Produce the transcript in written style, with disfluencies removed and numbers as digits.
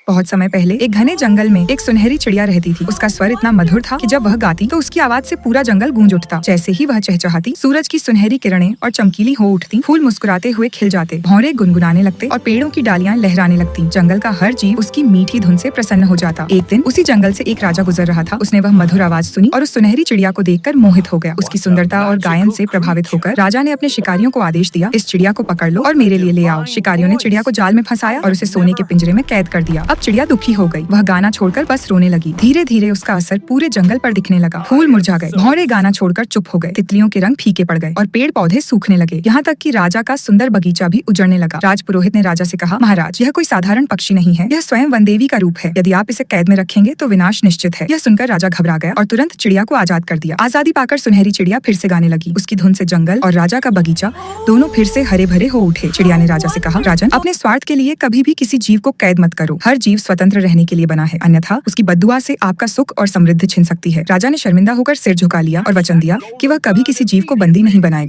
बहुत समय पहले एक घने जंगल में एक सुनहरी चिड़िया रहती थी। उसका स्वर इतना मधुर था कि जब वह गाती तो उसकी आवाज से पूरा जंगल गूंज उठता। जैसे ही वह चहचहाती, सूरज की सुनहरी किरणें और चमकीली हो उठती, फूल मुस्कुराते हुए खिल जाते, भौरे गुनगुनाने लगते और पेड़ों की डालियां लहराने लगती। जंगल का हर जीव उसकी मीठी धुन से प्रसन्न हो जाता। एक दिन उसी जंगल से एक राजा गुजर रहा था। उसने वह मधुर आवाज सुनी और उस सुनहरी चिड़िया को देखकर मोहित हो गया। उसकी सुंदरता और गायन से प्रभावित होकर राजा ने अपने शिकारियों को आदेश दिया, इस चिड़िया को पकड़ लो और मेरे लिए ले आओ। शिकारियों ने चिड़िया को जाल में फंसाया और उसे सोने के पिंजरे में कैद कर दिया। अब चिड़िया दुखी हो गई। वह गाना छोड़कर बस रोने लगी। धीरे धीरे उसका असर पूरे जंगल पर दिखने लगा। फूल मुरझा गए, भौरे गाना छोड़कर चुप हो गए, तितलियों के रंग फीके पड़ गए और पेड़ पौधे सूखने लगे। यहाँ तक कि राजा का सुंदर बगीचा भी उजड़ने लगा। राजपुरोहित ने राजा से कहा, महाराज, यह कोई साधारण पक्षी नहीं है, यह स्वयं वनदेवी का रूप है। यदि आप इसे कैद में रखेंगे तो विनाश निश्चित है। यह सुनकर राजा घबरा गया और तुरंत चिड़िया को आजाद कर दिया। आजादी पाकर सुनहरी चिड़िया फिर से गाने लगी। उसकी धुन से जंगल और राजा का बगीचा दोनों फिर से हरे भरे हो उठे। चिड़िया ने राजा से कहा, राजन, अपने स्वार्थ के लिए कभी भी किसी जीव को कैद मत करो। हर जीव स्वतंत्र रहने के लिए बना है, अन्यथा उसकी बद्दुआ से आपका सुख और समृद्धि छिन सकती है। राजा ने शर्मिंदा होकर सिर झुका लिया और वचन दिया कि वह कभी किसी जीव को बंदी नहीं बनाएगा।